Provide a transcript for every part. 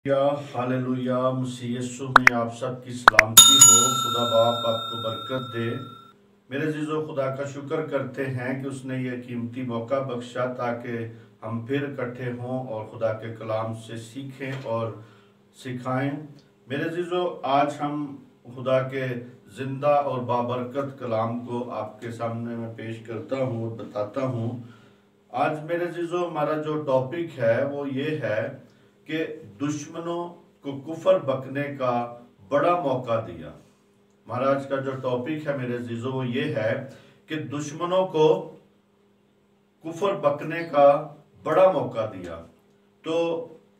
या हालेलुया। मसीह यीशु में आप सबकी सलामती हो। खुदा बाप आपको बरकत दे। मेरे अजीजों, खुदा का शुक्र करते हैं कि उसने ये कीमती मौका बख्शा ताकि हम फिर इकट्ठे हों और खुदा के कलाम से सीखें और सिखाएं। मेरे अजीजों, आज हम खुदा के जिंदा और बाबरकत कलाम को आपके सामने मैं पेश करता हूँ और बताता हूँ। आज मेरे अजीजों, हमारा जो टॉपिक है वो ये है कि दुश्मनों को कुफर बकने का बड़ा मौका दिया। हमारा आज का जो टॉपिक है मेरे अजीजों वो ये है कि दुश्मनों को कुफर बकने का बड़ा मौका दिया। तो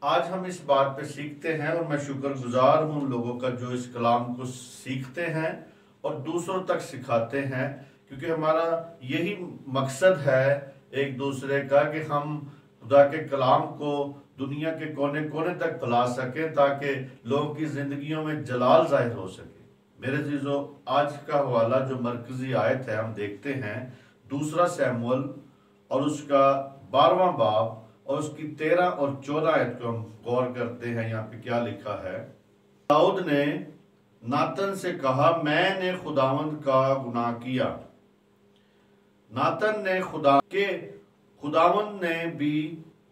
आज हम इस बात पे सीखते हैं और मैं शुक्रगुजार हूं लोगों का जो इस कलाम को सीखते हैं और दूसरों तक सिखाते हैं, क्योंकि हमारा यही मकसद है एक दूसरे का कि हम खुदा के कलाम को दुनिया के कोने कोने तक फैला सकें ताकि लोगों की जिंदगियों में जलाल जाहिर हो सके। मेरे अजीजों, आज का हवाला जो मरकजी आयत है हम देखते हैं 2 शमूएल और उसका 12वां बाब और उसकी 13 और 14 आयत को हम गौर करते हैं। यहाँ पे क्या लिखा है। दाऊद ने नातन से कहा, मैंने खुदावंद का गुनाह किया। नातन ने खुदावंद ने भी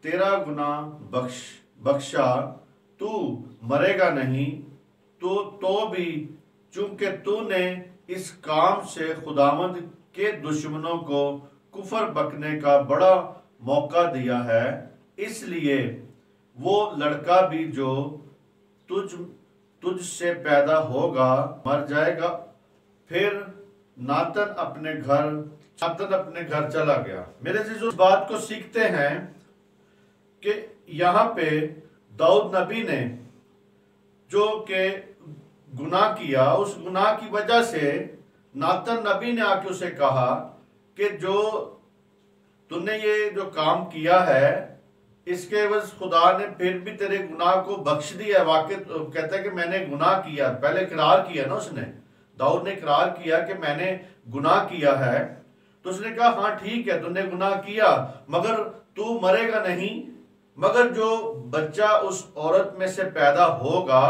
तेरा गुनाह बख्शा, तू मरेगा नहीं। तो भी चूंकि तूने इस काम से खुदावंद के दुश्मनों को कुफर बकने का बड़ा मौका दिया है, इसलिए वो लड़का भी जो तुझ से पैदा होगा मर जाएगा। फिर नातन अपने घर चला गया। मेरे इस बात को सीखते हैं कि यहाँ पे दाऊद नबी ने जो के गुनाह किया, उस गुनाह की वजह से नातन नबी ने आके उसे कहा कि जो तूने ये जो काम किया है इसके वजह खुदा ने फिर भी तेरे गुनाह को बख्श दिया। वाकई कहता है कि मैंने गुनाह किया। पहले इकरार किया ना उसने, दाऊद ने इकरार किया कि मैंने गुनाह किया है। तो उसने कहा हाँ ठीक है, तूने गुनाह किया मगर तू मरेगा नहीं। मगर जो बच्चा उस औरत में से पैदा होगा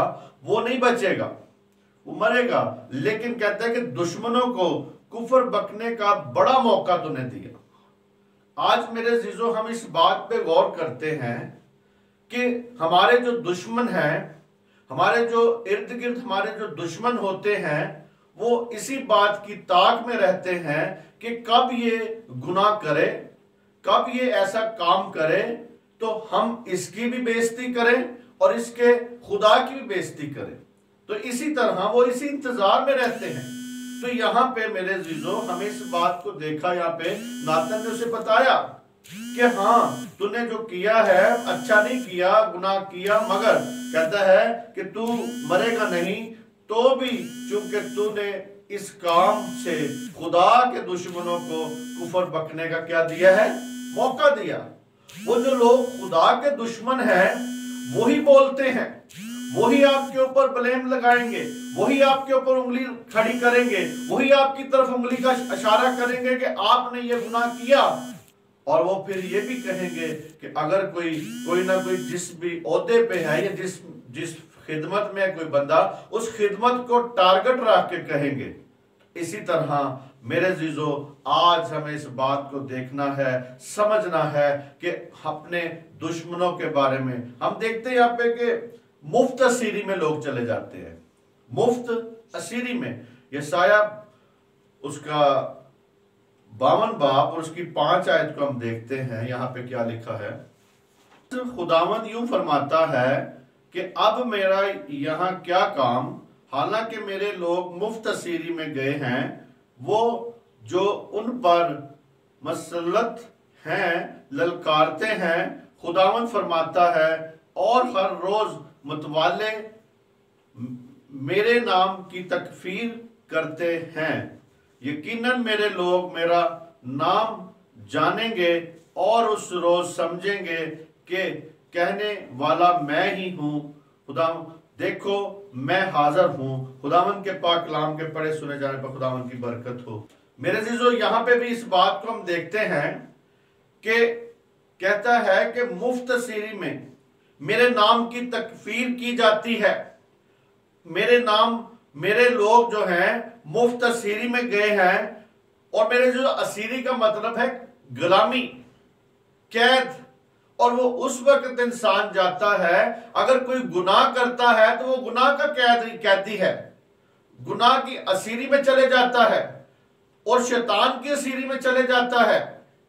वो नहीं बचेगा, वो मरेगा। लेकिन कहता है कि दुश्मनों को कुफर बकने का बड़ा मौका तूने दिया। आज मेरे अजीजों, हम इस बात पे गौर करते हैं कि हमारे जो दुश्मन हैं, हमारे जो इर्द गिर्द हमारे जो दुश्मन होते हैं, वो इसी बात की ताक में रहते हैं कि कब ये गुनाह करे, कब ये ऐसा काम करे तो हम इसकी भी बेइज्जती करें और इसके खुदा की भी बेइज्जती करें। तो इसी तरह वो इसी इंतजार में रहते हैं। तो यहाँ पे मेरे अजीजों, हमें इस बात को देखा, यहाँ पे नातन ने उसे बताया कि हाँ तूने जो किया है अच्छा नहीं किया, गुनाह किया, मगर कहता है कि तू मरेगा नहीं। तो भी चूंकि तूने इस काम से खुदा के दुश्मनों को कुफर बकने का क्या दिया है, मौका दिया। वो जो लोग खुदा के दुश्मन हैं वही बोलते हैं, वही आपके ऊपर ब्लेम लगाएंगे, वही आपके ऊपर उंगली खड़ी करेंगे, वही आपकी तरफ उंगली का इशारा करेंगे कि आपने ये गुनाह किया। और वो फिर ये भी कहेंगे कि अगर कोई ना कोई जिस भी ओहदे पे है या जिस खिदमत में है कोई बंदा, उस खिदमत को टारगेट रख के कहेंगे। इसी तरह मेरे अजीजों, आज हमें इस बात को देखना है, समझना है कि अपने दुश्मनों के बारे में हम देखते हैं यहाँ पे कि मुफ्त असीरी में लोग चले जाते हैं। मुफ्त असीरी में यशाया उसका 52 बाब और उसकी 5 आयत को हम देखते हैं। यहाँ पे क्या लिखा है। खुदावंद यूं फरमाता है कि अब मेरा यहाँ क्या काम, हालांकि मेरे लोग मुफ्त असीरी में गए हैं, वो जो उन पर मसलत हैं ललकारते हैं। खुदावंद फरमाता है और हर रोज मतवाले मेरे नाम की तकफीर करते हैं। यकीनन मेरे लोग मेरा नाम जानेंगे और उस रोज समझेंगे कि कहने वाला मैं ही हूँ। खुदा देखो मैं हाजिर हूँ। खुदावंद के पाक कलाम के पढ़े सुने जाने पर खुदावंद की बरकत हो। मेरे अजीजों, यहाँ पे भी इस बात को हम देखते हैं कि कहता है कि मुफ्त सीरी में मेरे नाम की तकफीर की जाती है, मेरे लोग जो हैं मुफ्त असीरी में गए हैं। और मेरे जो असीरी का मतलब है गुलामी, कैद। और वो उस वक्त इंसान जाता है, अगर कोई गुनाह करता है तो वो गुनाह का कैदी है, गुनाह की असीरी में चले जाता है और शैतान की असीरी में चले जाता है।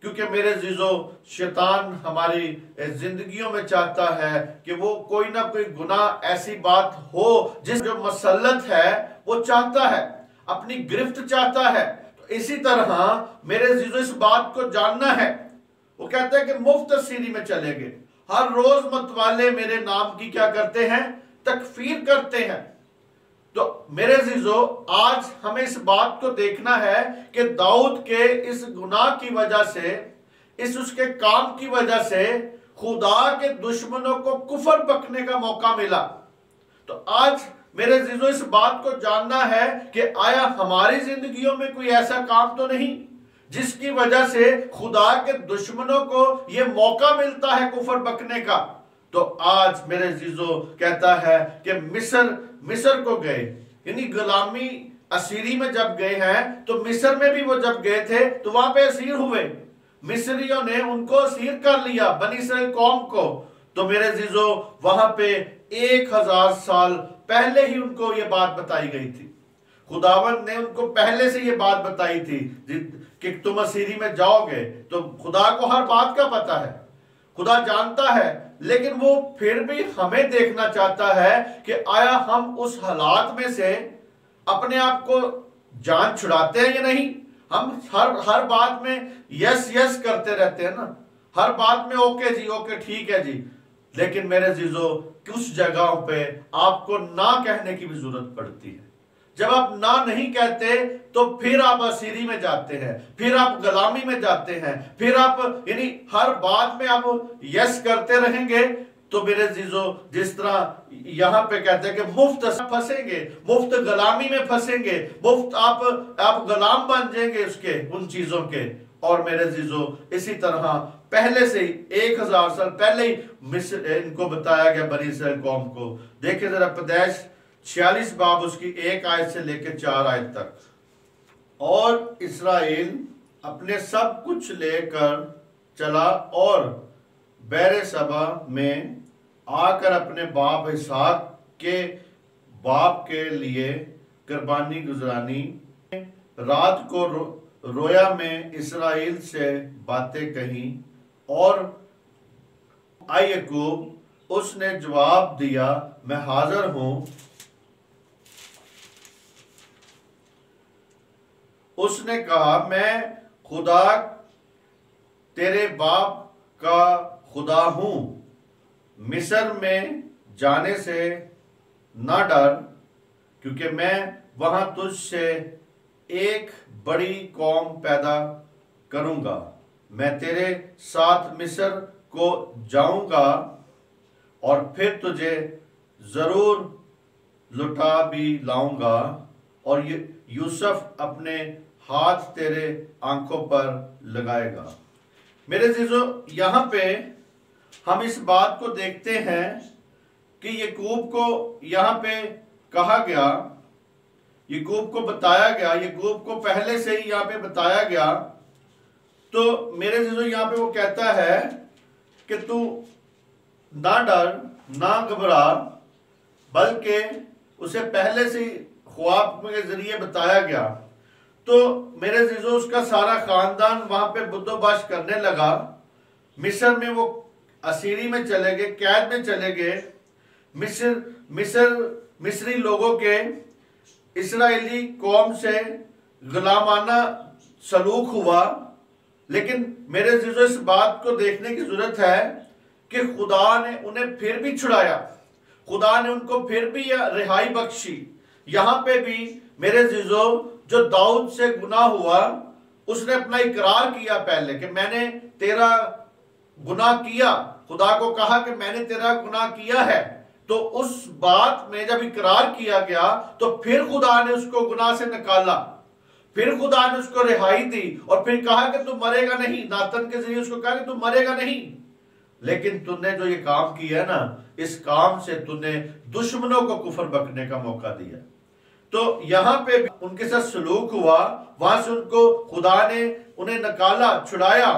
क्योंकि मेरे जीजो, शैतान हमारी जिंदगियों में चाहता है कि वो कोई ना कोई गुनाह ऐसी बात हो जिस जो मसलत है वो चाहता है, अपनी गिरफ्त चाहता है। तो इसी तरह मेरे जीजो इस बात को जानना है। वो कहता है कि मुफ्त असीरी में चले गए। हर रोज मतवाले मेरे नाम की क्या करते हैं? तकफीर करते हैं। तो मेरे जीजो, आज हमें इस बात को देखना है कि दाऊद के इस गुनाह की वजह से, इस उसके काम की वजह से खुदा के दुश्मनों को कुफर बकने का मौका मिला। तो आज मेरे जीजो इस बात को जानना है कि आया हमारी जिंदगियों में कोई ऐसा काम तो नहीं जिसकी वजह से खुदा के दुश्मनों को यह मौका मिलता है कुफर बकने का। तो आज मेरे जीजो कहता है कि मिस्र को गए, यानी गुलामी असीरी में जब गए हैं, तो मिस्र में भी वो जब गए थे तो वहां पे असीर हुए, मिस्रियों ने उनको असीर कर लिया, बनी इस्राएल कौम को। तो मेरे जीजो वहां पे 1000 साल पहले ही उनको ये बात बताई गई थी। खुदावन ने उनको पहले से ये बात बताई थी कि तुम असीरी में जाओगे। तो खुदा को हर बात का पता है, खुदा जानता है, लेकिन वो फिर भी हमें देखना चाहता है कि आया हम उस हालात में से अपने आप को जान छुड़ाते हैं या नहीं। हम हर बात में यस यस करते रहते हैं ना, हर बात में ओके जी, ओके ठीक है जी। लेकिन मेरे जीजो, कुछ जगहों पे आपको ना कहने की भी जरूरत पड़ती है। जब आप ना नहीं कहते तो फिर आप असीरी में जाते हैं, फिर आप गुलामी में जाते हैं, फिर आप यानी हर बात में आप यस करते रहेंगे। तो मेरे जीजो, जिस तरह यहां पे कहते हैं कि मुफ्त फंसेंगे, मुफ्त गुलामी में फंसेंगे, मुफ्त आप गुलाम बन जाएंगे उसके, उन चीजों के। और मेरे जीजो, इसी तरह पहले से ही 1000 साल पहले ही मिस्र इनको बताया गया, बनी इस्राएल कौम को। देखिए जरा पैदाइश 46 बाब उसकी 1 आयत से लेकर 4 आयत तक। और इस्राएल अपने सब कुछ लेकर चला और बेरेसबा में आकर अपने बाप इसहाक के बाप के लिए कुर्बानी गुजरानी। रात को रोया में इस्राएल से बातें कही और याकूब, उसने जवाब दिया, मैं हाजिर हूं। उसने कहा, मैं खुदा तेरे बाप का खुदा हूं, मिस्र में जाने से ना डर, क्योंकि मैं वहां तुझसे एक बड़ी कौम पैदा करूंगा। मैं तेरे साथ मिस्र को जाऊंगा और फिर तुझे जरूर लुटा भी लाऊंगा, और यूसुफ अपने हाथ तेरे आंखों पर लगाएगा। मेरे जीजो, यहां पे हम इस बात को देखते हैं कि याकूब को यहां पे कहा गया, याकूब को बताया गया, याकूब को पहले से ही यहां पे बताया गया। तो मेरे जीजो, यहां पे वो कहता है कि तू ना डर, ना घबरा, बल्कि उसे पहले से ख्वाब के जरिए बताया गया। तो मेरे जीजो, उसका सारा खानदान वहां पे बुद्दोबाश करने लगा। मिस्र में वो असीरी में चले गए, कैद में चले गए। मिस्री लोगों के इस्राएली कौम से गुलामाना सलूक हुआ। लेकिन मेरे जीजो, इस बात को देखने की जरूरत है कि खुदा ने उन्हें फिर भी छुड़ाया, खुदा ने उनको फिर भी रिहाई बख्शी। यहां पे भी मेरे जीजो, जो दाऊद से गुनाह हुआ, उसने अपना इकरार किया पहले कि मैंने तेरा गुनाह किया, खुदा को कहा कि मैंने तेरा गुनाह किया है। तो उस बात में जब इकरार किया गया तो फिर खुदा ने उसको गुनाह से निकाला, फिर खुदा ने उसको रिहाई दी और फिर कहा कि तू मरेगा नहीं। नातन के जरिए उसको कहा कि तू मरेगा नहीं। लेकिन तूने जो ये काम किया ना, इस काम से तूने दुश्मनों को कुफर बकने का मौका दिया। तो यहाँ पे उनके साथ सलूक हुआ, वहां से उनको खुदा ने उन्हें निकाला, छुड़ाया।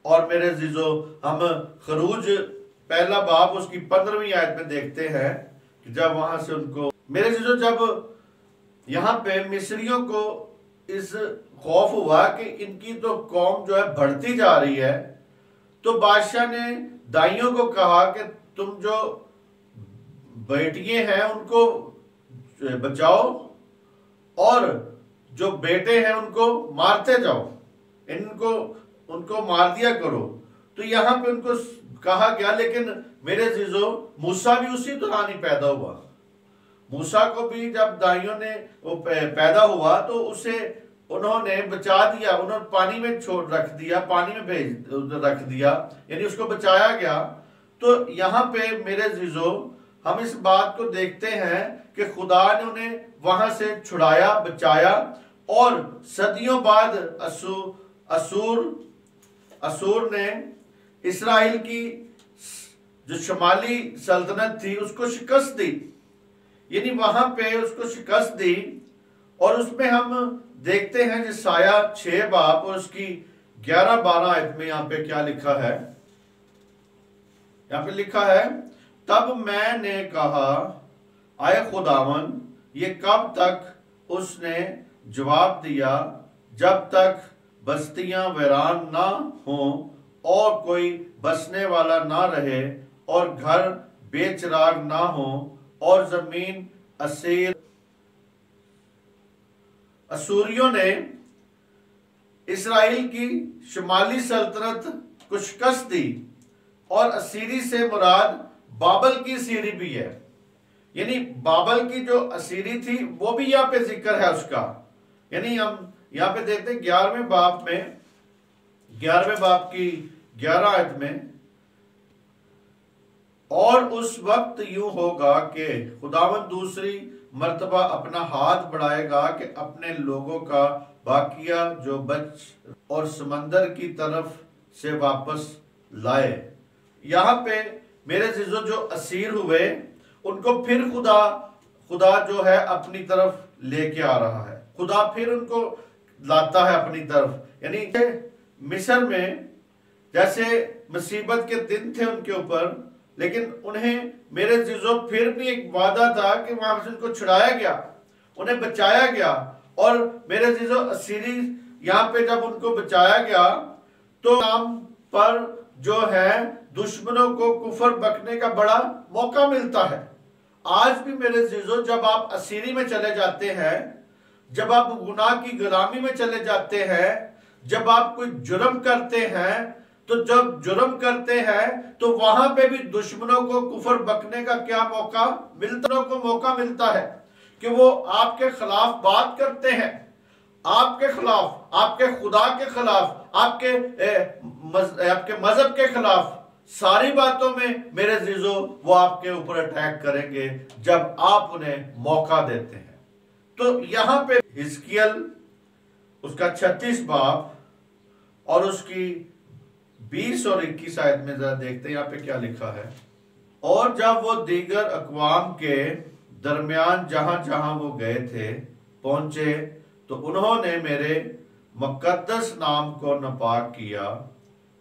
और मेरे अजीजों, हम खरूज पहला बाब उसकी 15वीं आयत में देखते हैं कि जब वहां से उनको, मेरे अजीजों, जब यहाँ पे मिस्रियों को इस खौफ हुआ कि इनकी तो कौम जो है बढ़ती जा रही है, तो बादशाह ने दाइयों को कहा कि तुम जो बेटियां हैं उनको बचाओ और जो बेटे हैं उनको मारते जाओ, इनको उनको मार दिया करो। तो यहाँ पे उनको कहा गया। लेकिन मेरे अजीजों, मूसा भी उसी दौरान ही पैदा हुआ। मूसा को भी जब दाइयों ने वो पैदा हुआ तो उसे उन्होंने बचा दिया, उन्होंने पानी में छोड़ रख दिया, पानी में भेज रख दिया, यानी उसको बचाया गया। तो यहाँ पे मेरे अजीजों, हम इस बात को देखते हैं कि खुदा ने उन्हें वहां से छुड़ाया, बचाया। और सदियों बाद असूर ने इस्राइल की जो शुमाली सल्तनत थी उसको शिकस्त दी, यानी वहां पे उसको शिकस्त दी। और उसमें हम देखते हैं यशायाह 6 बाब और उसकी 11-12 आयत में यहाँ पे क्या लिखा है। यहाँ पे लिखा है, तब मैंने कहा, आए खुदावन, ये कब तक। उसने जवाब दिया, जब तक बस्तियां वीरान ना हो और कोई बसने वाला ना रहे और घर बेचराग ना हो और जमीन असूरियों ने इस्राइल की शुमाली सल्तनत को शिकस्त दी। और असीरी से मुराद बाबल की असीरी भी है, यानी बाबल की जो असीरी थी वो भी यहाँ पे जिक्र है उसका। यानी हम यहाँ पे देखते हैं 11वें बाब में, 11वें बाब की 11 आयत में, और उस वक्त यूं होगा कि खुदावंद दूसरी मर्तबा अपना हाथ बढ़ाएगा कि अपने लोगों का बाकिया जो बच और समंदर की तरफ से वापस लाए। यहाँ पे मेरे अजीजों, जो असीर हुए उनको फिर खुदा जो है अपनी तरफ लेके आ रहा है। खुदा फिर उनको लाता है अपनी तरफ। यानी मिस्र में जैसे मुसीबत के दिन थे उनके ऊपर, लेकिन उन्हें मेरे अजीजों फिर भी एक वादा था कि वहां से उनको छुड़ाया गया, उन्हें बचाया गया। और मेरे अजीजों, असीरी यहाँ पे जब उनको बचाया गया तो नाम पर जो है दुश्मनों को कुफर बकने का बड़ा मौका मिलता है। आज भी मेरे अजीजों, जब आप असीरी में चले जाते हैं, जब आप गुनाह की गुलामी में चले जाते हैं, जब आप कोई जुर्म करते हैं, तो जब जुर्म करते हैं तो वहां पे भी दुश्मनों को कुफर बकने का क्या मौका मिलता है कि वो आपके खिलाफ बात करते हैं, आपके खिलाफ, आपके खुदा के खिलाफ, आपके मजहब के खिलाफ, सारी बातों में मेरे अजीजों वो आपके ऊपर अटैक करेंगे जब आप उन्हें मौका देते हैं। तो यहाँ पे हिजकिय्याल उसका 36 बाब और उसकी 20 और 21 आयत में जरा देखते हैं यहाँ पे क्या लिखा है। और जब वो दीगर अक़वाम के दरमियान जहां जहां वो गए थे पहुंचे, तो उन्होंने मेरे मुक़द्दस नाम को नापाक किया,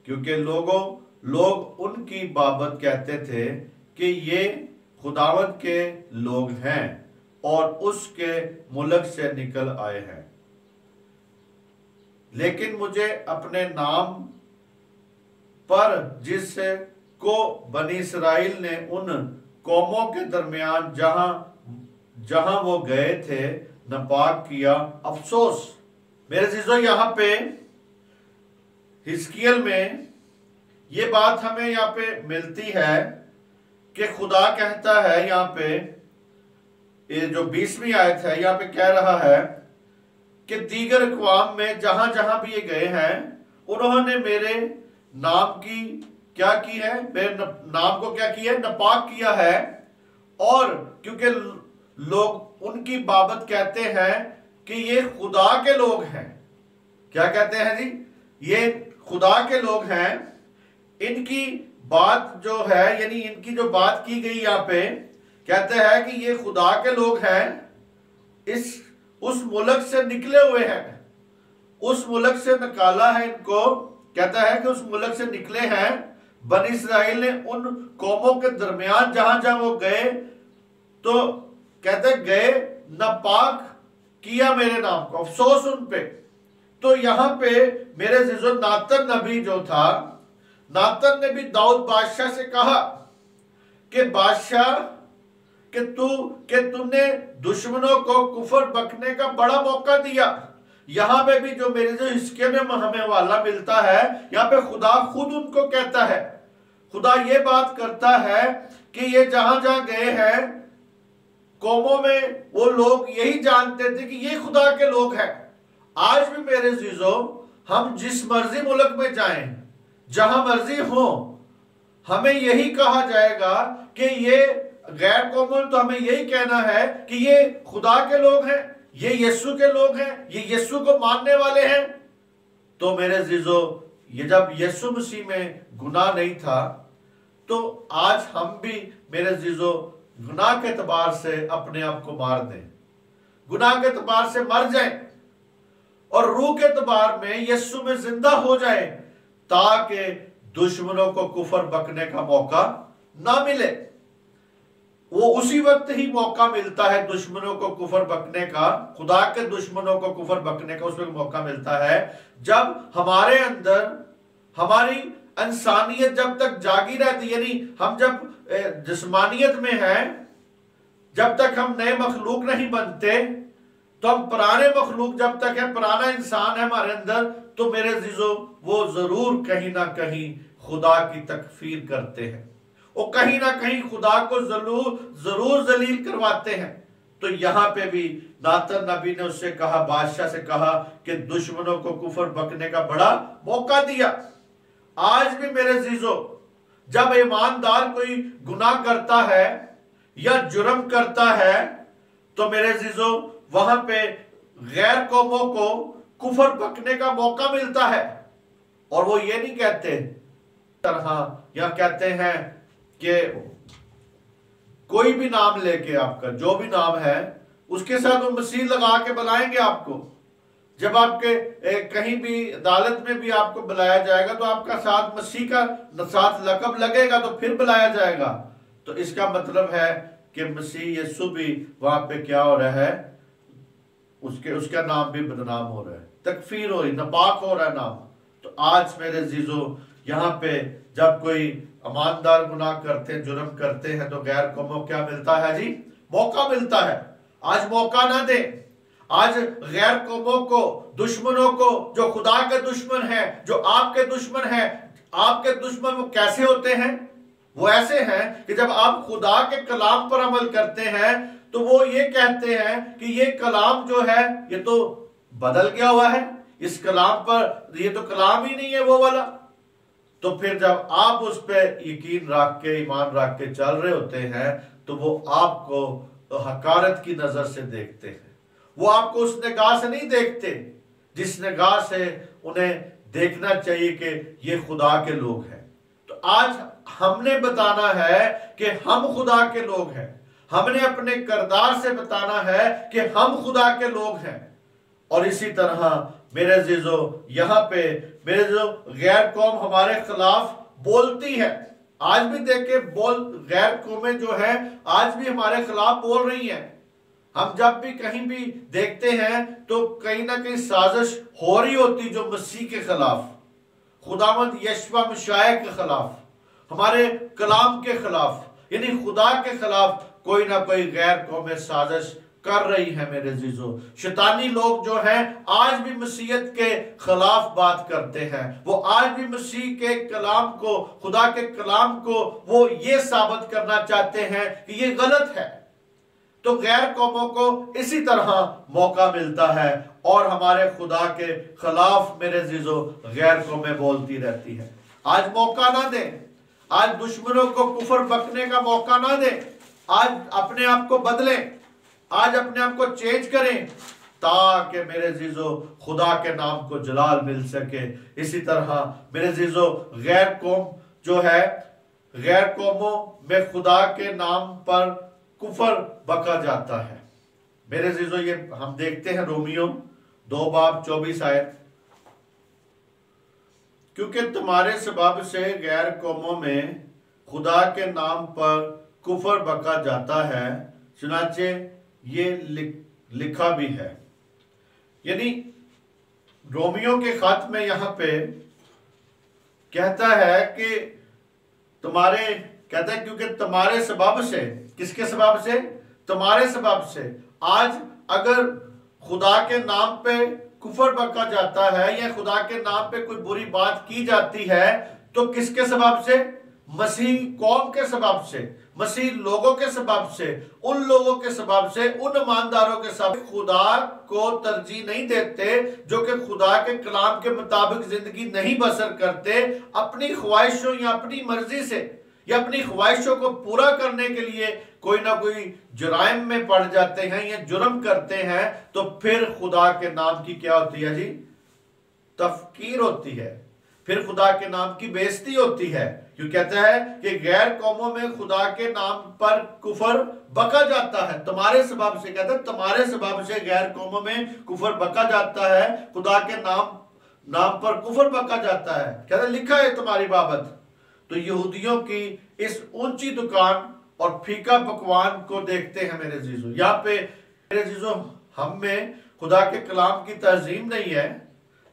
क्योंकि लोग उनकी बाबत कहते थे कि ये खुदावंद के लोग हैं और उसके मुल्क से निकल आए हैं। लेकिन मुझे अपने नाम पर जिससे को बनी इस्राइल ने उन कौमों के दरमियान जहां वो गए थे नापाक किया। अफसोस मेरे अजीजों, यहाँ पे हिजकिय्याल में ये बात हमें यहाँ पे मिलती है कि खुदा कहता है, यहाँ पे ये जो 20वीं आयत है यहाँ पे कह रहा है कि दीगर अक़वाम में जहां जहां भी ये गए हैं उन्होंने मेरे नाम की क्या की है, मेरे नाम को क्या किया है, नापाक किया है। और क्योंकि लोग उनकी बाबत कहते हैं कि ये खुदा के लोग हैं। क्या कहते हैं जी? ये खुदा के लोग हैं, इनकी बात जो है, यानी इनकी जो बात की गई यहाँ पे, कहते हैं कि ये खुदा के लोग हैं, इस उस मुल्क से निकले हुए हैं, उस मुल्क से निकाला है इनको। कहता है कि उस मुल्क से निकले हैं। बनी इस्राएल ने उन कौमों के दरमियान जहां जहां वो गए, तो कहते गए नापाक किया मेरे नाम को, अफसोस उन पे। तो यहां पे मेरे जीजो नातन नबी जो था, नातन ने भी दाऊद बादशाह से कहा कि बादशाह कि तुमने दुश्मनों को कुफर बकने का बड़ा मौका दिया। यहां पे भी जो मेरे जो हिस्से में हमें वाला मिलता है, यहां पे खुदा खुद उनको कहता है, खुदा ये बात करता है कि ये जहां जहां गए हैं कौमों में, वो लोग यही जानते थे कि ये खुदा के लोग हैं। आज भी मेरे जीजो, हम जिस मर्जी मुल्क में जाएं, जहां मर्जी हो, हमें यही कहा जाएगा कि ये गैर कौमों, तो हमें यही कहना है कि ये खुदा के लोग हैं, ये यीशु के लोग हैं, ये यीशु को मानने वाले हैं। तो मेरे जीजो, ये जब यीशु मसीह में गुनाह नहीं था, तो आज हम भी मेरे जीजो गुनाह के एतबार से अपने आप को मार दें, गुनाह के एतबार से मर जाएं और रूह के एतबार में यीशु में जिंदा हो जाए, ताकि दुश्मनों को कुफर बकने का मौका ना मिले। वो उसी वक्त ही मौका मिलता है दुश्मनों को कुफर बकने का, खुदा के दुश्मनों को कुफर बकने का उस वक्त मौका मिलता है जब हमारे अंदर हमारी इंसानियत जब तक जागी रहती, यानी हम जब जिस्मानियत में हैं, जब तक हम नए मखलूक नहीं बनते, तो हम पुराने मखलूक जब तक है, पुराना इंसान है हमारे अंदर, तो मेरे जीजो वो जरूर कहीं ना कहीं खुदा की तकफीर करते हैं, वो कहीं ना कहीं खुदा को जरूर जलील करवाते हैं। तो यहां पे भी नातन नबी ने उससे कहा, बादशाह से कहा कि दुश्मनों को कुफर बकने का बड़ा मौका दिया। आज भी मेरे जीजो, जब ईमानदार कोई गुनाह करता है या जुर्म करता है, तो मेरे जीजो वहां पे गैर कौमों को कुफर बकने का मौका मिलता है। और वो ये नहीं कहते तरह, या कहते हैं कि कोई भी नाम लेके, आपका जो भी नाम है उसके साथ वो मसीह लगा के बुलाएंगे आपको। जब आपके कहीं भी अदालत में भी आपको बुलाया जाएगा, तो आपका साथ मसीह का साथ लकब लगेगा, तो फिर बुलाया जाएगा। तो इसका मतलब है कि मसीह यीशु भी वहां पे क्या हो रहा है, उसका नाम भी बदनाम हो रहा है, तकफीर हो रही, नापाक हो रहा है नाम। तो आज मेरे जीजो, यहाँ पे जब कोई ईमानदार गुनाह करते हैं, जुर्म करते हैं, तो गैर कौमों क्या मिलता है जी, मौका मिलता है। आज मौका ना दे, आज गैर कौमों को, दुश्मनों को, जो खुदा के दुश्मन हैं, जो आपके दुश्मन हैं, आपके दुश्मन वो कैसे होते हैं? वो ऐसे हैं कि जब आप खुदा के कलाम पर अमल करते हैं, तो वो ये कहते हैं कि ये कलाम जो है ये तो बदल गया हुआ है, इस कलाम पर, ये तो कलाम ही नहीं है वो वाला। तो फिर जब आप उस पर यकीन रख के, ईमान रख के चल रहे होते हैं, तो वो आपको हकारत की नजर से देखते हैं। वो आपको उस निगाह से नहीं देखते जिस निगाह से उन्हें देखना चाहिए कि ये खुदा के लोग हैं। तो आज हमने बताना है कि हम खुदा के लोग हैं, हमने अपने किरदार से बताना है कि हम खुदा के लोग हैं। और इसी तरह मेरे जीजो, यहाँ पे मेरे जो गैर कौम हमारे खिलाफ बोलती है, आज भी देखे गैर कौमें जो है आज भी हमारे खिलाफ बोल रही हैं। हम जब भी कहीं भी देखते हैं तो कहीं ना कहीं साजिश हो रही होती, जो मसीह के खिलाफ, खुदावंद यशवा मशाइह के खिलाफ, हमारे कलाम के खिलाफ, यानी खुदा के खिलाफ कोई ना कोई गैर कौमें साजिश कर रही है। मेरे जीजो, शैतानी लोग जो हैं आज भी मसीहत के खिलाफ बात करते हैं, वो आज भी मसीह के कलाम को, खुदा के कलाम को वो ये साबित करना चाहते हैं कि ये गलत है। तो गैर कौमों को इसी तरह मौका मिलता है और हमारे खुदा के खिलाफ मेरे जीजो गैर कौमें बोलती रहती है। आज मौका ना दें, आज दुश्मनों को कुफर बकने का मौका ना दें। आज अपने आप को बदलें, आज अपने आप को चेंज करें, ताकि मेरे जीजो खुदा के नाम को जलाल मिल सके। इसी तरह मेरे जीजो गैर कौम जो है गैर कौमों में खुदा के नाम पर कुफर बका जाता है। मेरे अजीजों, ये हम देखते हैं रोमियो 2:24 क्योंकि तुम्हारे सबब से गैर कौमों में खुदा के नाम पर कुफर बका जाता है, चुनाचे ये लिखा भी है। यानी रोमियो के खत में यहां पे कहता है कि कहता है क्योंकि तुम्हारे सबब से, किसके सबब से? तुम्हारे सबब से। आज अगर खुदा के नाम पे कुफर बका जाता है या खुदा के नाम पे कोई बुरी बात की जाती है तो किसके सबब से? मसीह कौम के सबब से, मसीह लोगों के सबब से, उन लोगों के सबब से, उन ईमानदारों के सबब खुदा को तरजीह नहीं देते, जो कि खुदा के कलाम के मुताबिक जिंदगी नहीं बसर करते, अपनी ख्वाहिशों या अपनी मर्जी से या अपनी ख्वाहिशों को पूरा करने के लिए कोई ना कोई जुराइम में पड़ जाते हैं या जुर्म करते हैं, तो फिर खुदा के नाम की क्या होती है जी? तफकीर होती है, फिर खुदा के नाम की बेइज्जती होती है। क्यों कहता है कि गैर कौमों में खुदा के नाम पर कुफर बका जाता है, तुम्हारे सबब से। कहता है तुम्हारे सबब से गैर कौमों में कुफर बका जाता है, खुदा के नाम पर कुफर बका जाता है। कहता है लिखा है तुम्हारी बाबत। तो यहूदियों की इस ऊंची दुकान और फीका पकवान को देखते हैं मेरे जीजो। यहाँ पे मेरे जीजो, हम में खुदा के कलाम की तज़ीम नहीं है,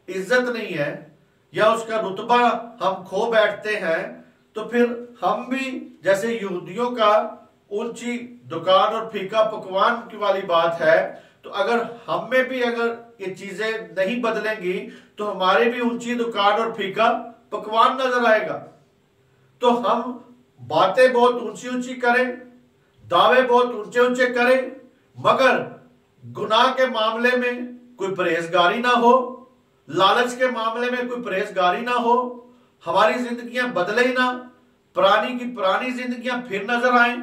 इज्जत नहीं है, या उसका रुतबा हम खो बैठते हैं, तो फिर हम भी जैसे यहूदियों का ऊंची दुकान और फीका पकवान की वाली बात है, तो अगर हम में भी अगर ये चीजें नहीं बदलेंगी तो हमारे भी ऊंची दुकान और फीका पकवान नजर आएगा। तो हम बातें बहुत ऊंची ऊंची करें, दावे बहुत ऊंचे ऊंचे करें, मगर गुनाह के मामले में कोई परहेजगारी ना हो, लालच के मामले में कोई परहेजगारी ना हो, हमारी जिंदगियां बदले ही ना, पुरानी की पुरानी जिंदगियां फिर नजर आए,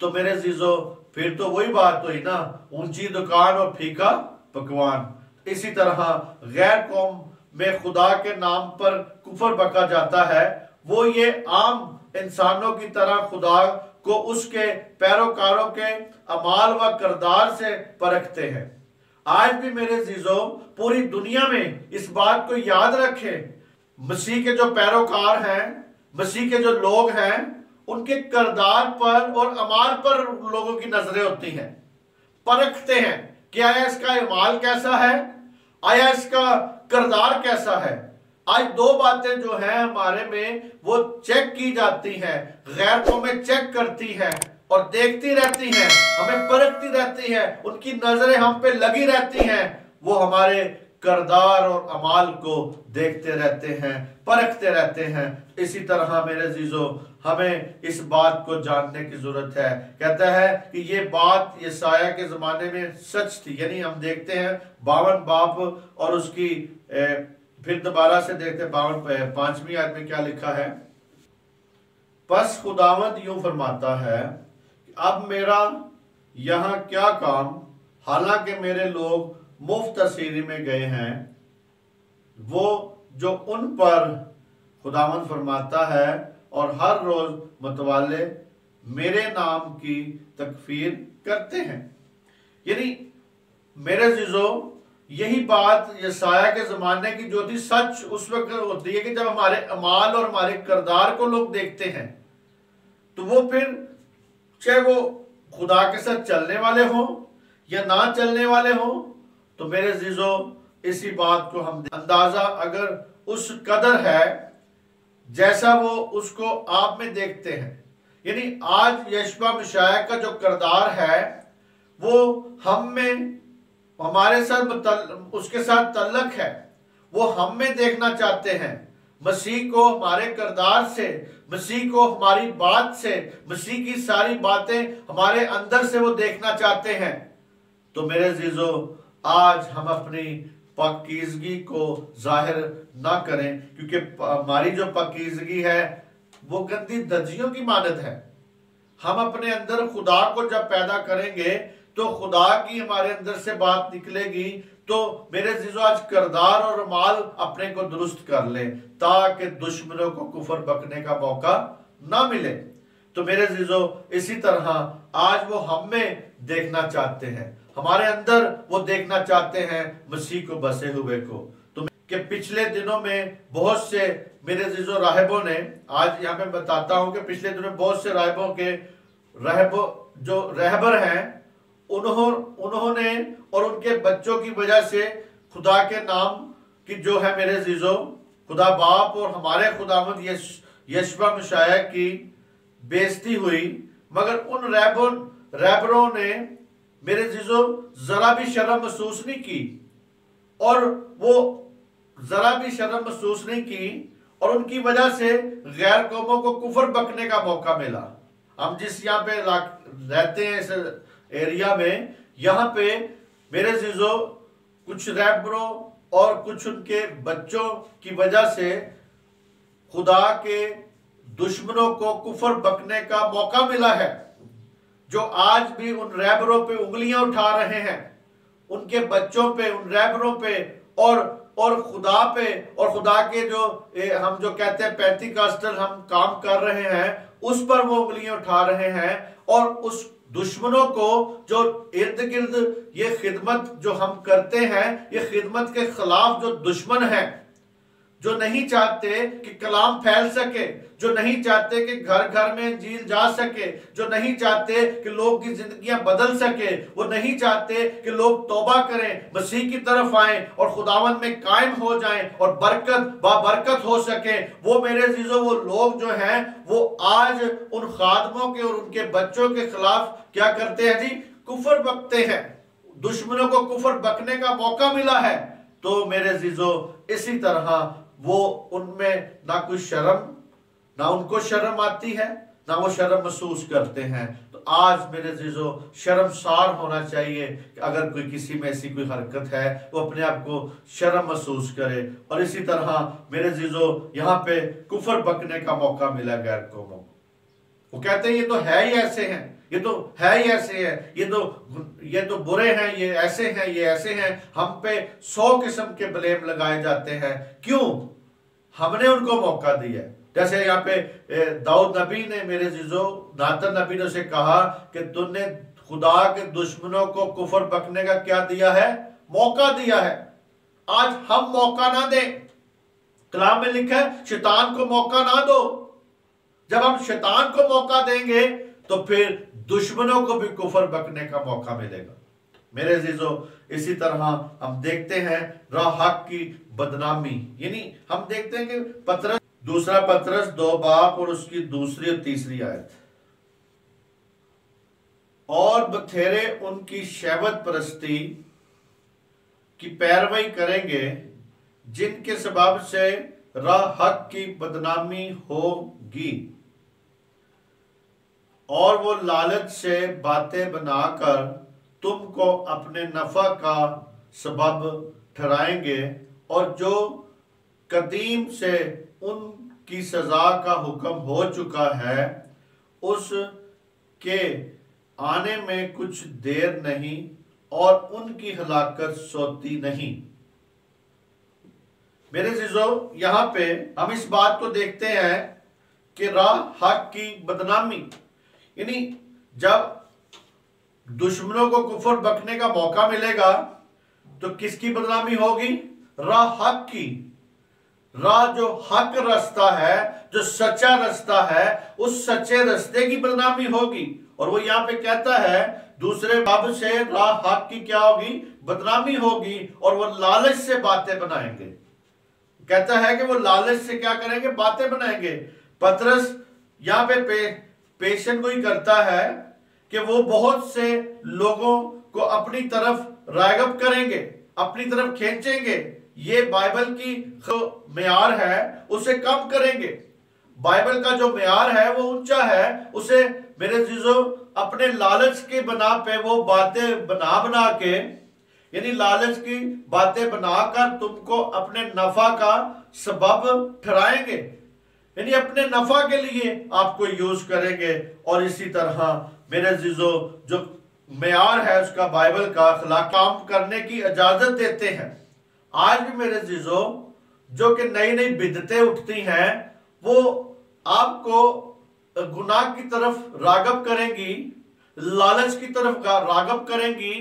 तो मेरे जीजो फिर तो वही बात हुई ना, ऊंची दुकान और फीका पकवान। इसी तरह गैर कौम में खुदा के नाम पर कुफर बका जाता है, वो ये आम इंसानों की तरह खुदा को उसके पैरोकारों के अमाल व किरदार से परखते हैं। आज भी मेरे जीजो पूरी दुनिया में इस बात को याद रखें, मसीह के जो पैरोकार हैं, मसीह के जो लोग हैं, उनके किरदार पर और अमाल पर लोगों की नजरें होती हैं, परखते हैं कि आया इसका अमाल कैसा है, आया इसका किरदार कैसा है। आज दो बातें जो है हमारे में वो चेक की जाती हैं, गैर कौमें चेक करती हैं और देखती रहती हैं, हमें परखती रहती हैं, उनकी नजरें हम पे लगी रहती हैं, वो हमारे किरदार और अमाल को देखते रहते हैं, परखते रहते हैं। इसी तरह मेरे जीजो हमें इस बात को जानने की जरूरत है। कहता है कि ये बात यशायाह के जमाने में सच थी। यानी हम देखते हैं 52 बाब और उसकी फिर दोबारा से देखते हैं 5वीं आयत में क्या लिखा है। बस खुदावंद यूं फरमाता है कि अब मेरा यहाँ क्या काम, हालांकि मेरे लोग मुफ्त असीरी में गए हैं, वो जो उन पर खुदावंद फरमाता है और हर रोज मतवाले मेरे नाम की तकफीर करते हैं। यानी मेरे जीजो यही बात यशायाह के जमाने की जो थी सच उस वक्त होती है कि जब हमारे अमाल और हमारे किरदार को लोग देखते हैं, तो वो फिर चाहे वो खुदा के साथ चलने वाले हो या ना चलने वाले हो, तो मेरे जीजो इसी बात को हम अंदाजा अगर उस कदर है जैसा वो उसको आप में देखते हैं। यानी आज यशवा मशाया का जो किरदार है वो हम में, हमारे साथ उसके साथ तल्लक है, वो हम में देखना चाहते हैं। मसीह को हमारे किरदार से, मसीह को हमारी बात से, मसीह की सारी बातें हमारे अंदर से वो देखना चाहते हैं। तो मेरे जीजो आज हम अपनी पाकीज़गी को जाहिर ना करें, क्योंकि हमारी जो पाकीज़गी है वो गंदी धज्जियों की मानद है। हम अपने अंदर खुदा को जब पैदा करेंगे तो खुदा की हमारे अंदर से बात निकलेगी। तो मेरे जीजो आज किरदार और माल अपने को दुरुस्त कर ले, ताकि दुश्मनों को कुफर बकने का मौका ना मिले। तो मेरे अजीजों, इसी तरह आज वो हम में देखना चाहते हैं, हमारे अंदर वो देखना चाहते हैं मसीह को बसे हुए को। तो कि पिछले दिनों में बहुत से मेरे अजीजों राहिबों ने, आज यहाँ पे बताता हूं कि पिछले दिनों बहुत से राहिबों के जो रहबर हैं, उन्होंने और उनके बच्चों की वजह से खुदा के नाम की जो है मेरे अजीजों, खुदा बाप और हमारे खुदावंद यशवा मसीह की बेइज्जती हुई। मगर उन रहबरों ने मेरे अजीजों जरा भी शर्म महसूस नहीं की, और वो जरा भी शर्म महसूस नहीं की, और उनकी वजह से गैर कौमों को कुफर बकने का मौका मिला। हम जिस यहाँ पे रहते हैं इस एरिया में, यहाँ पे मेरे अजीजों कुछ रहबरों और कुछ उनके बच्चों की वजह से खुदा के दुश्मनों को कुफर बकने का मौका मिला है, जो आज भी उन रहबरों पे उंगलियां उठा रहे हैं, उनके बच्चों पे, उन रहबरों पे और खुदा पे, और खुदा के जो हम जो कहते हैं पेंटिकॉस्टल हम काम कर रहे हैं, उस पर वो उंगलियां उठा रहे हैं। और उस दुश्मनों को जो इर्द गिर्द ये खिदमत जो हम करते हैं, ये खिदमत के खिलाफ जो दुश्मन है, जो नहीं चाहते कि कलाम फैल सके, जो नहीं चाहते कि घर घर में इंजील जा सके, जो नहीं चाहते कि लोग की जिंदगियां बदल सके, वो नहीं चाहते कि लोग तौबा करें, मसीह की तरफ आएं और खुदावन में कायम हो जाएं और बरकत हो सके, वो मेरे अजीजों वो लोग जो हैं वो आज उन खादमों के और उनके बच्चों के खिलाफ क्या करते हैं जी? कुफर बकते हैं। दुश्मनों को कुफर बकने का मौका मिला है। तो मेरे अजीजों, इसी तरह वो उनमें ना कोई शर्म, ना उनको शर्म आती है, ना वो शर्म महसूस करते हैं। तो आज मेरे अजीजों शर्मसार होना चाहिए कि अगर कोई किसी में ऐसी कोई हरकत है, वो अपने आप को शर्म महसूस करे। और इसी तरह मेरे अजीजों यहाँ पे कुफर बकने का मौका मिला गैर कौमों को। वो कहते हैं ये तो है ही ऐसे हैं, ये तो है ही ऐसे है, ये तो बुरे हैं, ये ऐसे हैं, ये ऐसे हैं। हम पे 100 किस्म के ब्लेम लगाए जाते हैं। क्यों? हमने उनको मौका दिया। जैसे यहाँ पे दाऊद नबी ने, मेरे अजीजों, नातन नबी ने उसे कहा कि तुमने खुदा के दुश्मनों को कुफर बकने का क्या दिया है? मौका दिया है। आज हम मौका ना दें। कलाम में लिखा है शैतान को मौका ना दो। जब हम शैतान को मौका देंगे तो फिर दुश्मनों को भी कुफर बकने का मौका मिलेगा। मेरे अजीजों, इसी तरह हम देखते हैं राह हक की बदनामी, यानी हम देखते हैं कि दूसरा पतरस 2 बाब और उसकी दूसरी और तीसरी आयत, और बथेरे उनकी शैवत परस्ती की पैरवी करेंगे, जिनके सबब से राह हक की बदनामी होगी, और वो लालच से बातें बनाकर तुमको अपने नफा का सबब ठहराएंगे, और जो कदीम से उनकी सजा का हुक्म हो चुका है, उसके आने में कुछ देर नहीं, और उनकी हलाकत सोती नहीं। मेरे अजीजों, यहां पे हम इस बात को देखते हैं कि राह हक की बदनामी, यानी जब दुश्मनों को कुफर बकने का मौका मिलेगा तो किसकी बदनामी होगी? राह हक की। राह जो हक रास्ता है, जो सच्चा रास्ता है, उस सच्चे रास्ते की बदनामी होगी। और वो यहां पे कहता है दूसरे बाब से राह हक की क्या होगी? बदनामी होगी, और वो लालच से बातें बनाएंगे। कहता है कि वो लालच से क्या करेंगे? बातें बनाएंगे। पतरस यहां पे पेशन को ही करता है कि वो बहुत से लोगों को अपनी तरफ राग़िब करेंगे, अपनी तरफ खींचेंगे। ये बाइबल की जो मेयार है उसे कम करेंगे। बाइबल का जो मेयार है वो ऊंचा है, उसे मेरे अजीजों अपने लालच के बना पे वो बातें बना के, यानी लालच की बातें बनाकर तुमको अपने नफा का सबब ठहराएंगे, यानी अपने नफा के लिए आपको यूज करेंगे। और इसी तरह मेरे अजीजों जो मेयार है उसका बाइबल का खिलाफ काम करने की इजाजत देते हैं। आज भी मेरे अजीजों जो कि नई नई बिदतें उठती हैं, वो आपको गुनाह की तरफ रागब करेंगी, लालच की तरफ रागब करेंगी,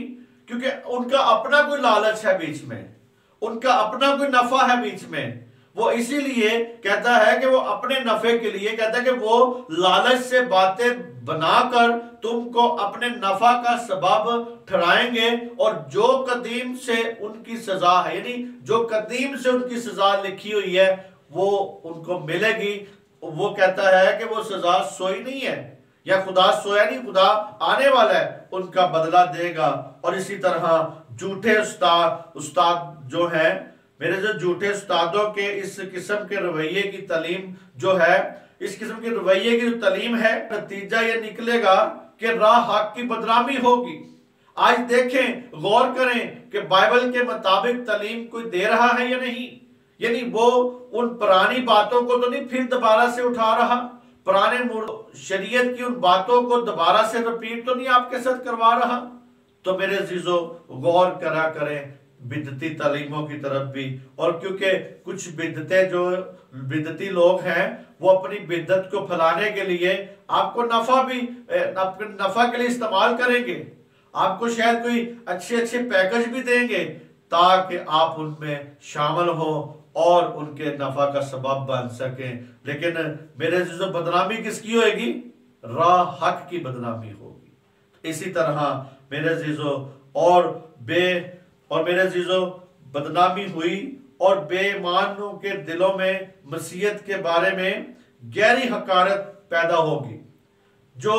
क्योंकि उनका अपना कोई लालच है बीच में, उनका अपना कोई नफा है बीच में। वो इसीलिए कहता है कि वो अपने नफे के लिए कहता है कि वो लालच से बातें बनाकर तुमको अपने नफा का सबब ठहराएंगे, और जो कदीम से उनकी सजा है, यानी जो कदीम से उनकी सजा लिखी हुई है वो उनको मिलेगी। वो कहता है कि वो सजा सोई नहीं है, या खुदा सोया नहीं, खुदा आने वाला है, उनका बदला देगा। और इसी तरह झूठे उस्ताद जो है, मेरे जो झूठे उस्तादों के इस किस्म के रवैये की तालीम जो है, इस किस्म के रवैये की जो तालीम है, नतीजा ये निकलेगा कि राह हक की बदनामी होगी। आज देखें, गौर करें कि बाइबल के मुताबिक तालीम कोई दे रहा है या नहीं, यानी वो उन पुरानी बातों को तो नहीं फिर दोबारा से उठा रहा, पुराने शरीयत की उन बातों को दोबारा से रिपीट तो नहीं आपके साथ करवा रहा। तो मेरे अजीजों, गौर करा करें बिदती तालीमों की तरफ भी। और क्योंकि कुछ बिदती लोग हैं, वो अपनी बिदत को फैलाने के लिए आपको नफा के लिए इस्तेमाल करेंगे, आपको शायद कोई अच्छे पैकेज भी देंगे ताकि आप उनमें शामिल हो और उनके नफा का सबब बन सकें। लेकिन मेरे अजीजों, बदनामी किसकी होगी? राह हक की बदनामी होगी। इसी तरह मेरे अजीजों, और मेरे अजीजों, बदनामी हुई और बेईमानों के दिलों में मसीहत के बारे में गहरी हकारत पैदा होगी। जो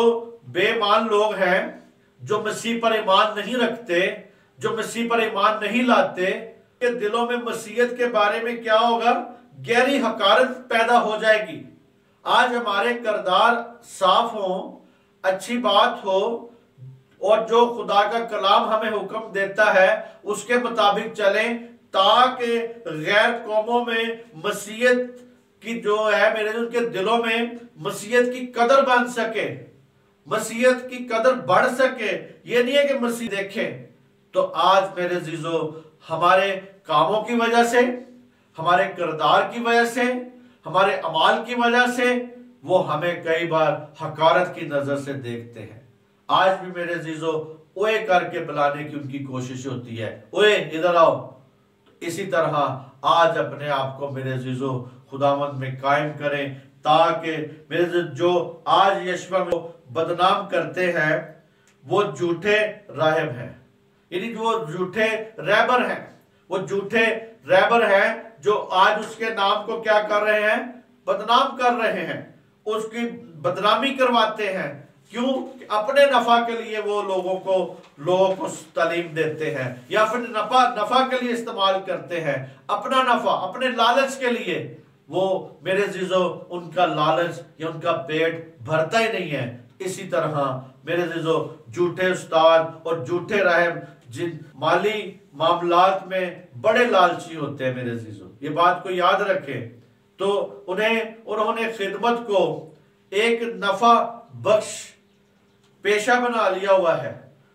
बेईमान लोग हैं, जो मसीह पर ईमान नहीं रखते, जो मसीह पर ईमान नहीं लाते, के दिलों में मसीहत के बारे में क्या होगा? गहरी हकारत पैदा हो जाएगी। आज हमारे किरदार साफ हो, अच्छी बात हो, और जो खुदा का कलाम हमें हुक्म देता है उसके मुताबिक चलें, ताकि गैर कौमों में मसीहत की जो है, मेरे उनके दिलों में मसीहत की कदर बन सके, मसीहत की कदर बढ़ सके। ये नहीं है कि मसीह देखें। तो आज मेरे अजीजों, हमारे कामों की वजह से, हमारे किरदार की वजह से, हमारे अमाल की वजह से वो हमें कई बार हकारत की नजर से देखते हैं। आज भी मेरे अजीजों, ओए करके बुलाने की उनकी कोशिश होती है, ओए इधर आओ। इसी तरह आज अपने आप को मेरे अजीजों खुदावंद में कायम करें, ताकि मेरे जो आज यीशु को बदनाम करते हैं वो झूठे राहिब हैं, यानी जो झूठे रहबर हैं, वो झूठे रहबर हैं जो आज उसके नाम को क्या कर रहे हैं? बदनाम कर रहे हैं, उसकी बदनामी करवाते हैं। क्यों? अपने नफा के लिए वो लोगों को तालीम देते हैं, या फिर नफा के लिए इस्तेमाल करते हैं, अपना नफा, अपने लालच के लिए। वो मेरे अजीजों, उनका लालच या उनका पेट भरता ही नहीं है। इसी तरह मेरे अजीजों, झूठे उस्ताद और झूठे राहिब जिन माली मामलात में बड़े लालची होते हैं, मेरे अजीजों, ये बात को याद रखें। तो उन्होंने खिदमत को एक नफा बख्श पेशा बना लिया हुआ है,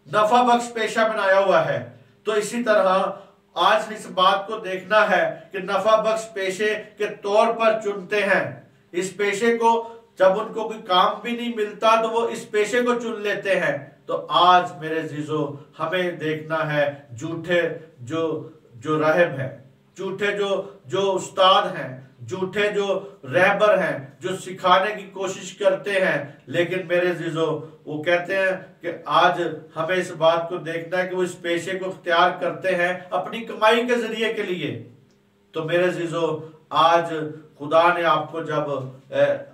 नफा बख्श पेशा बनाया हुआ है। तो इसी तरह आज इस बात को देखना है कि नफा बख्श पेशे के तौर पर चुनते हैं। इस पेशे को जब उनको कोई काम भी नहीं मिलता तो वो इस पेशे को चुन लेते हैं। तो आज मेरे अजीजों, हमें देखना है झूठे जो राहिब है, झूठे जो उस्ताद हैं, झूठे जो रहबर हैं, जो सिखाने की कोशिश करते हैं, लेकिन मेरे अजीजों वो कहते हैं कि आज हमें इस बात को देखना है कि वो इस पेशे को इख्तियार करते हैं अपनी कमाई के जरिए के लिए। तो मेरे अजीजों, आज खुदा ने आपको जब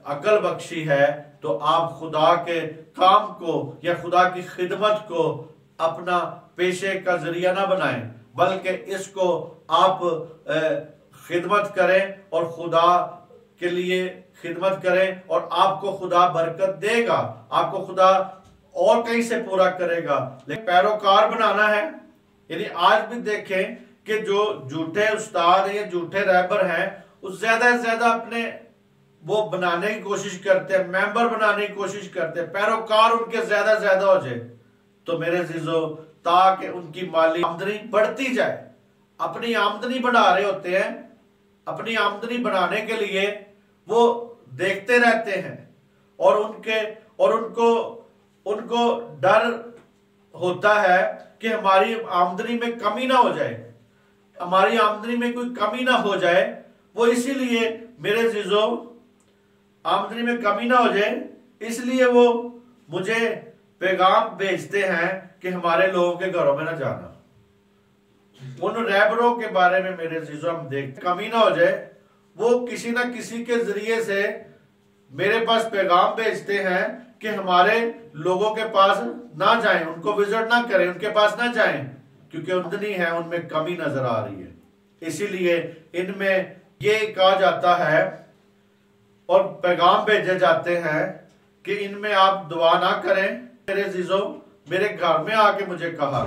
अकल बख्शी है, तो आप खुदा के काम को या खुदा की खिदमत को अपना पेशे का जरिया ना बनाएं, बल्कि इसको आप खिदमत करें और खुदा के लिए खिदमत करें, और आपको खुदा बरकत देगा, आपको खुदा और कहीं से पूरा करेगा। लेकिन पैरोकार बनाना है, यानी आज भी देखें कि जो झूठे उस्ताद या झूठे रहबर हैं, उस ज्यादा से ज्यादा अपने वो बनाने की कोशिश करते हैं, मेंबर बनाने की कोशिश करते हैं, पैरोकार उनके ज्यादा ज्यादा हो जाए। तो मेरे अजीजों, ताकि उनकी माली आमदनी बढ़ती जाए, अपनी आमदनी बढ़ा रहे होते हैं, अपनी आमदनी बढ़ाने के लिए वो देखते रहते हैं और उनको उनको डर होता है कि हमारी आमदनी में कमी ना हो जाए, हमारी आमदनी में कोई कमी ना हो जाए। वो इसीलिए मेरे अजीजों, आमदनी में कमी ना हो जाए इसलिए वो मुझे पैगाम भेजते हैं कि हमारे लोगों के घरों में ना जाना। उन रहबरों के बारे में मेरे अजीजों हम देखते, कमी ना हो जाए, वो किसी ना किसी के जरिए से मेरे पास पैगाम भेजते हैं कि हमारे लोगों के पास ना जाएं, उनको विजिट ना करें, उनके पास ना जाएं, क्योंकि आमदनी है उनमें कमी नजर आ रही है। इसीलिए इनमें ये कहा जाता है और पैगाम भेजे जाते हैं कि इनमें आप दुआ ना करें। मेरे अजीजों, मेरे घर में आके मुझे कहा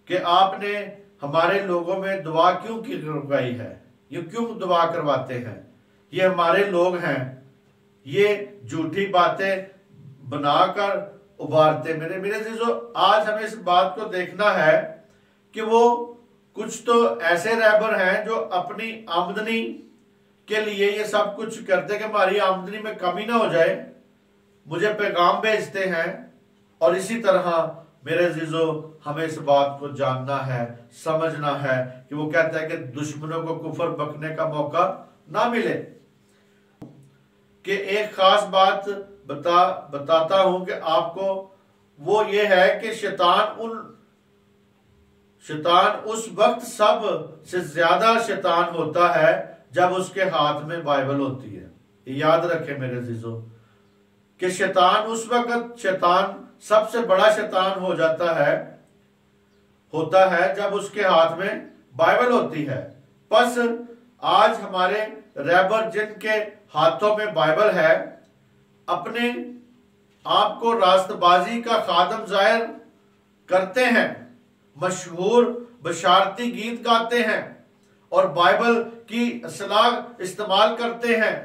कि आपने हमारे लोगों में दुआ क्यों करवाई है, ये क्यों दुआ करवाते हैं, ये हमारे लोग हैं, ये झूठी बातें बनाकर उभारते। मेरे अजीजों, आज हमें इस बात को देखना है कि वो कुछ तो ऐसे रहबर हैं जो अपनी आमदनी के लिए ये सब कुछ करते कि हमारी आमदनी में कमी ना हो जाए, मुझे पैगाम भेजते हैं। और इसी तरह मेरे अजीजों, हमें इस बात को जानना है, समझना है कि वो कहता है कि दुश्मनों को कुफर बकने का मौका ना मिले। कि एक खास बात बताता हूं कि आपको, वो ये है कि शैतान उस वक्त सब से ज्यादा शैतान होता है जब उसके हाथ में बाइबल होती है। याद रखें मेरे अजीजों कि शैतान उस वक्त सबसे बड़ा शैतान होता है जब उसके हाथ में बाइबल होती है। बस आज हमारे रहबर जिनके हाथों में बाइबल है, अपने आप को रास्तबाजी का खादम जाहिर करते हैं, मशहूर बशारती गीत गाते हैं और बाइबल की असलाह इस्तेमाल करते हैं,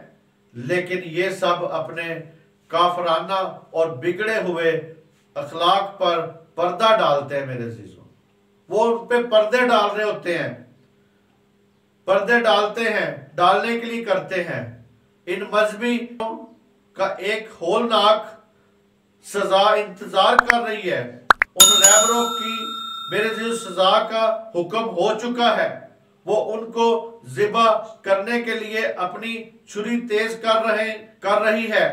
लेकिन ये सब अपने काफराना और बिगड़े हुए अखलाक पर पर्दा डालते हैं। मेरे अजीजों, वो उन पे पर्दे डाल रहे होते हैं, पर्दे डालने के लिए करते हैं। इन मजहबी का एक होलनाक सजा इंतजार कर रही है। उन रहबरों की मेरे अजीजों सजा का हुक्म हो चुका है। वो उनको जिबा करने के लिए अपनी छुरी तेज कर रही है।